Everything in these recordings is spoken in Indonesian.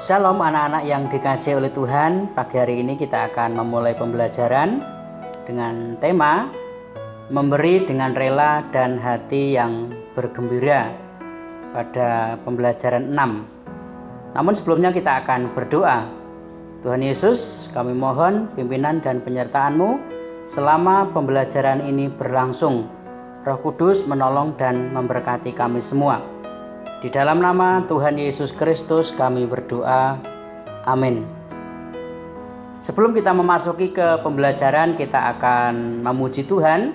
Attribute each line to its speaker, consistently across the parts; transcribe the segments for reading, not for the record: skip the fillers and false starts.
Speaker 1: Shalom anak-anak yang dikasihi oleh Tuhan. Pagi hari ini kita akan memulai pembelajaran dengan tema memberi dengan rela dan hati yang bergembira pada pembelajaran 6. Namun sebelumnya kita akan berdoa. Tuhan Yesus, kami mohon pimpinan dan penyertaan-Mu selama pembelajaran ini berlangsung. Roh Kudus menolong dan memberkati kami semua. Di dalam nama Tuhan Yesus Kristus kami berdoa. Amin. Sebelum kita memasuki ke pembelajaran, kita akan memuji Tuhan,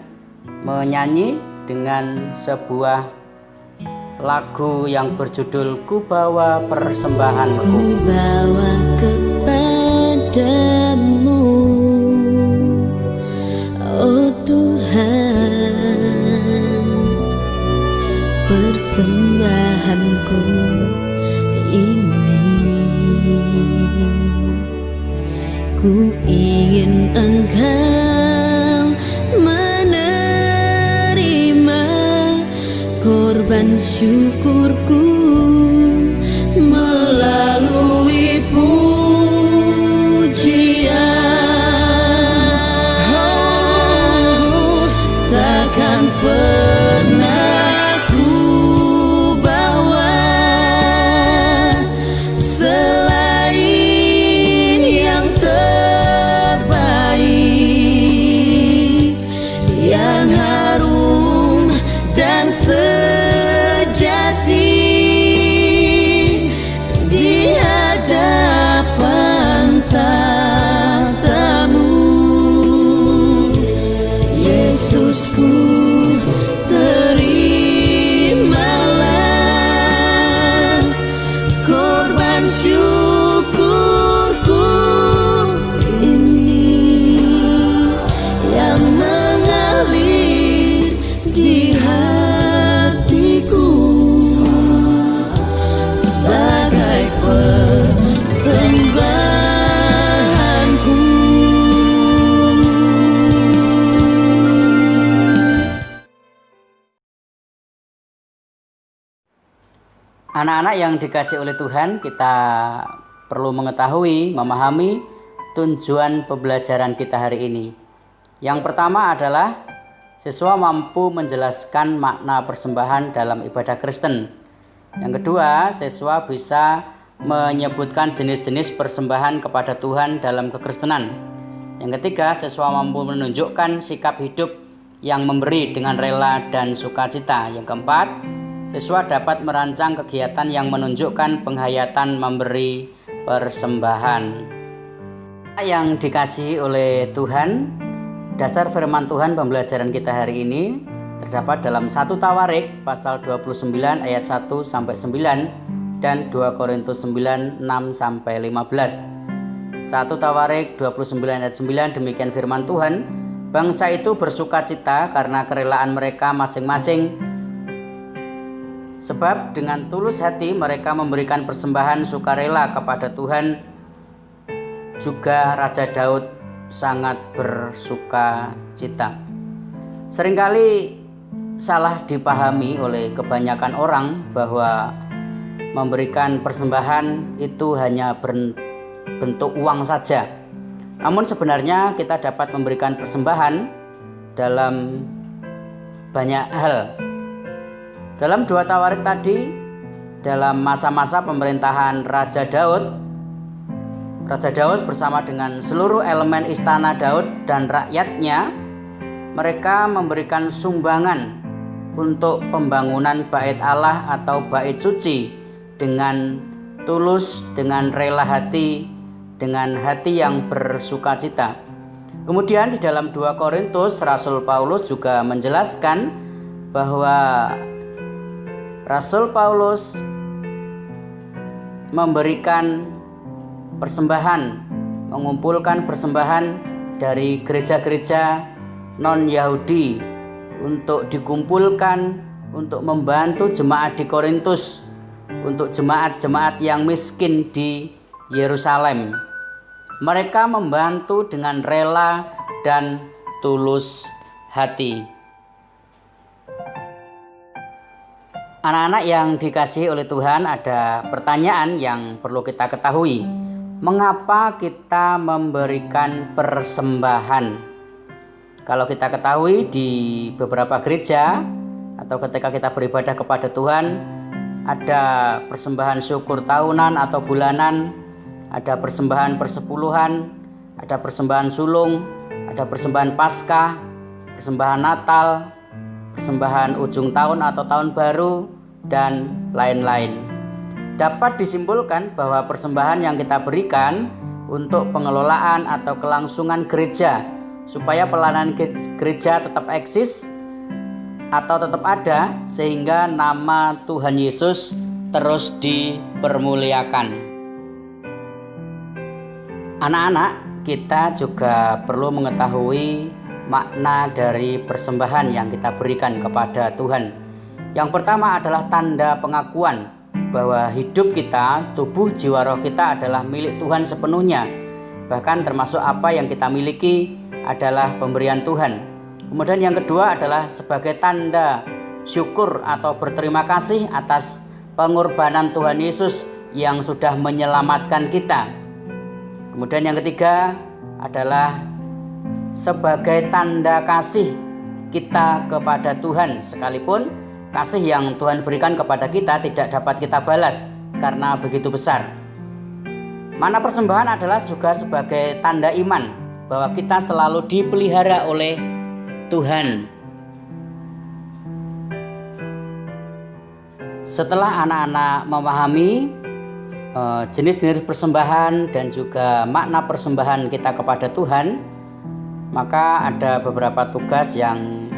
Speaker 1: menyanyi dengan sebuah lagu yang berjudul Ku Bawa Persembahanku.
Speaker 2: Ku bawa kepadamu, oh Tuhan, persembahanku ini. Ku ingin Engkau menerima korban syukurku melalui pujian. Takkan pernah ku bawa selain yang terbaik, yang harum dan sejati di hadapan tahta-Mu. Yesusku, terimalah korban syukurku ini yang mengalir di hatiku sebagai persembahanku.
Speaker 1: Anak-anak yang dikasihi oleh Tuhan, kita perlu mengetahui, memahami tujuan pembelajaran kita hari ini. Yang pertama adalah siswa mampu menjelaskan makna persembahan dalam ibadah Kristen. Yang kedua, siswa bisa menyebutkan jenis-jenis persembahan kepada Tuhan dalam kekristenan. Yang ketiga, siswa mampu menunjukkan sikap hidup yang memberi dengan rela dan sukacita. Yang keempat, siswa dapat merancang kegiatan yang menunjukkan penghayatan memberi persembahan. Yang dikasihi oleh Tuhan, dasar firman Tuhan pembelajaran kita hari ini terdapat dalam 1 Tawarik pasal 29 ayat 1 sampai 9 dan 2 Korintus 9 6 sampai 15. 1 Tawarik 29 ayat 9, demikian firman Tuhan, bangsa itu bersukacita karena kerelaan mereka masing-masing, sebab dengan tulus hati mereka memberikan persembahan sukarela kepada Tuhan. Juga Raja Daud sangat bersukacita. Seringkali salah dipahami oleh kebanyakan orang bahwa memberikan persembahan itu hanya bentuk uang saja. Namun sebenarnya kita dapat memberikan persembahan dalam banyak hal. Dalam 2 Tawarik tadi, dalam masa-masa pemerintahan Raja Daud bersama dengan seluruh elemen istana Daud dan rakyatnya, mereka memberikan sumbangan untuk pembangunan bait Allah atau bait suci dengan tulus, dengan rela hati, dengan hati yang bersukacita. Kemudian di dalam 2 Korintus, Rasul Paulus juga menjelaskan bahwa Rasul Paulus memberikan persembahan, mengumpulkan persembahan dari gereja-gereja non-Yahudi untuk dikumpulkan untuk membantu jemaat di Korintus, untuk jemaat-jemaat yang miskin di Yerusalem. Mereka membantu dengan rela dan tulus hati. Anak-anak yang dikasihi oleh Tuhan, ada pertanyaan yang perlu kita ketahui. Mengapa kita memberikan persembahan? Kalau kita ketahui di beberapa gereja atau ketika kita beribadah kepada Tuhan, ada persembahan syukur tahunan atau bulanan, ada persembahan persepuluhan, ada persembahan sulung, ada persembahan Paskah, persembahan Natal, persembahan ujung tahun atau tahun baru, dan lain-lain. Dapat disimpulkan bahwa persembahan yang kita berikan untuk pengelolaan atau kelangsungan gereja, supaya pelayanan gereja tetap eksis atau tetap ada, sehingga nama Tuhan Yesus terus dipermuliakan. Anak-anak, kita juga perlu mengetahui makna dari persembahan yang kita berikan kepada Tuhan. Yang pertama adalah tanda pengakuan bahwa hidup kita, tubuh, jiwa, roh kita adalah milik Tuhan sepenuhnya. Bahkan termasuk apa yang kita miliki adalah pemberian Tuhan. Kemudian yang kedua adalah sebagai tanda syukur atau berterima kasih atas pengorbanan Tuhan Yesus yang sudah menyelamatkan kita. Kemudian yang ketiga adalah sebagai tanda kasih kita kepada Tuhan, sekalipun kasih yang Tuhan berikan kepada kita tidak dapat kita balas karena begitu besar. Mana persembahan adalah juga sebagai tanda iman bahwa kita selalu dipelihara oleh Tuhan. Setelah anak-anak memahami jenis-jenis persembahan dan juga makna persembahan kita kepada Tuhan, maka ada beberapa tugas yang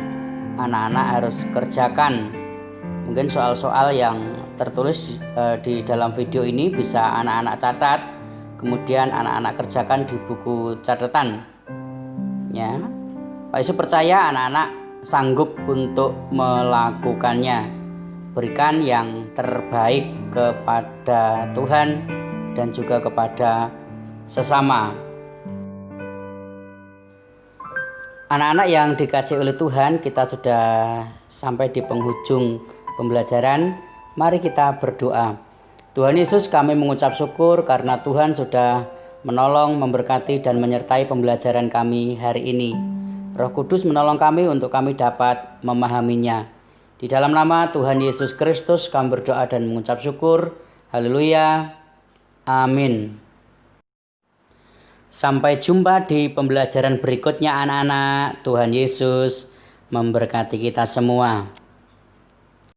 Speaker 1: anak-anak harus kerjakan. Mungkin soal-soal yang tertulis di dalam video ini bisa anak-anak catat, kemudian anak-anak kerjakan di buku catatan. Ya, Pak Yesus percaya anak-anak sanggup untuk melakukannya. Berikan yang terbaik kepada Tuhan dan juga kepada sesama. Anak-anak yang dikasihi oleh Tuhan, kita sudah sampai di penghujung pembelajaran. Mari kita berdoa. Tuhan Yesus, kami mengucap syukur karena Tuhan sudah menolong, memberkati, dan menyertai pembelajaran kami hari ini. Roh Kudus menolong kami untuk kami dapat memahaminya. Di dalam nama Tuhan Yesus Kristus kami berdoa dan mengucap syukur. Haleluya. Amin. Sampai jumpa di pembelajaran berikutnya anak-anak. Tuhan Yesus memberkati kita semua.